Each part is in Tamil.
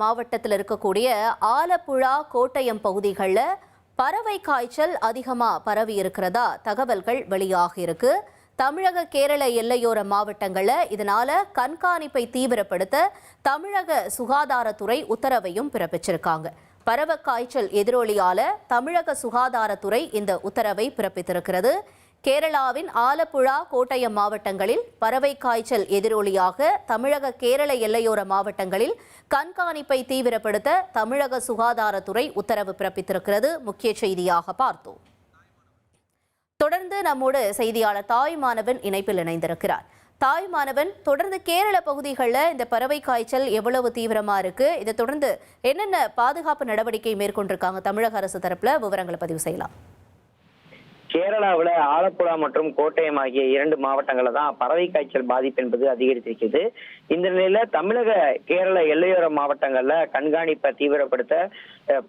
மாவட்டத்தில் இருக்கக்கூடிய ஆலப்புழா, கோட்டயம் பகுதிகளில் பறவை காய்ச்சல் அதிகமாக பரவி இருக்கிறதா தகவல்கள் வெளியாகி இருக்கு. தமிழக கேரள எல்லையோர மாவட்டங்களில் இதனால கண்காணிப்பை தீவிரப்படுத்த தமிழக சுகாதாரத்துறை உத்தரவையும் பிறப்பிச்சிருக்காங்க. பறவை காய்ச்சல் எதிரொலியால தமிழக சுகாதாரத்துறை இந்த உத்தரவை பிறப்பித்திருக்கிறது. கேரளாவின் ஆலப்புழா, கோட்டயம் மாவட்டங்களில் பறவை காய்ச்சல் எதிரொலியாக தமிழக கேரள எல்லையோர மாவட்டங்களில் கண்காணிப்பை தீவிரப்படுத்த தமிழக சுகாதாரத்துறை உத்தரவு பிறப்பித்திருக்கிறது. முக்கிய செய்தியாக பார்த்தோம். தொடர்ந்து நம்மோடு செய்தியாளர் தாய்மானவன் இணைப்பில் இணைந்திருக்கிறார். தாய்மானவன், தொடர்ந்து கேரள பகுதிகளில் இந்த பறவை காய்ச்சல் எவ்வளவு தீவிரமா இருக்கு? இதை தொடர்ந்து என்னென்ன பாதுகாப்பு நடவடிக்கை மேற்கொண்டிருக்காங்க தமிழக அரசு தரப்புல? விவரங்களை பதிவு செய்யலாம். கேரளாவில் ஆலப்புழா மற்றும் கோட்டயம் ஆகிய 2 மாவட்டங்களில் தான் பறவை காய்ச்சல் பாதிப்பு என்பது அதிகரித்திருக்கிறது. இந்த நிலையில தமிழக கேரள எல்லையோர மாவட்டங்கள்ல கண்காணிப்பை தீவிரப்படுத்த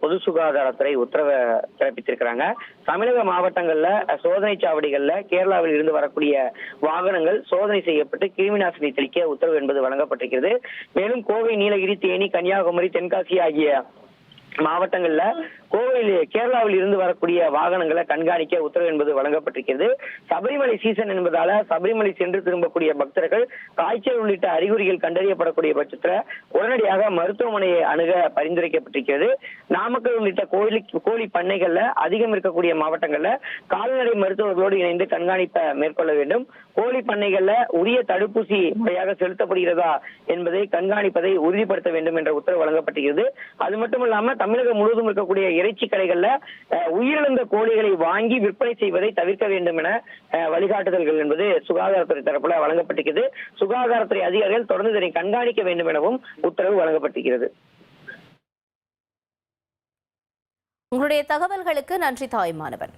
பொது சுகாதாரத்துறை உத்தரவை பிறப்பித்திருக்கிறாங்க. தமிழக மாவட்டங்கள்ல சோதனை சாவடிகள்ல கேரளாவில் இருந்து வரக்கூடிய வாகனங்கள் சோதனை செய்யப்பட்டு கிருமி நாசினி தெளிக்க உத்தரவு என்பது வழங்கப்பட்டிருக்கிறது. மேலும் கோவை, நீலகிரி, தேனி, கன்னியாகுமரி, தென்காசி ஆகிய மாவட்டங்கள்ல கேரளாவில் இருந்து வரக்கூடிய வாகனங்களை கண்காணிக்க உத்தரவு என்பது வழங்கப்பட்டிருக்கிறது. சபரிமலை சீசன் என்பதால சபரிமலை சென்று திரும்பக்கூடிய பக்தர்கள் காய்ச்சல் உள்ளிட்ட அறிகுறிகள் கண்டறியப்படக்கூடிய பட்சத்துல உடனடியாக மருத்துவமனையை அணுக பரிந்துரைக்கப்பட்டிருக்கிறது. நாமக்கல் உள்ளிட்ட கோழி பண்ணைகள்ல அதிகம் இருக்கக்கூடிய மாவட்டங்கள்ல கால்நடை மருத்துவர்களோடு இணைந்து கண்காணிப்பை மேற்கொள்ள வேண்டும். கோழி பண்ணைகள்ல உரிய தடுப்பூசி முறையாக செலுத்தப்படுகிறதா என்பதை கண்காணிப்பதை உறுதிப்படுத்த வேண்டும் என்ற உத்தரவு வழங்கப்பட்டிருக்கிறது. அது மட்டும் இல்லாம தமிழகம் முழுவதும் இருக்கக்கூடிய இறைச்சி கடைகள்ல உயிரிழந்த கோழிகளை வாங்கி விற்பனை செய்வதை தவிர்க்க வேண்டும் என வழிகாட்டுதல்கள் என்பது சுகாதாரத்துறை தரப்புல வழங்கப்பட்டிருக்கிறது. சுகாதாரத்துறை அதிகாரிகள் தொடர்ந்து இதனை கண்காணிக்க வேண்டும் எனவும் உத்தரவு வழங்கப்பட்டிருக்கிறது. உங்களுடைய தகவல்களுக்கு நன்றி தாய்மானவன்.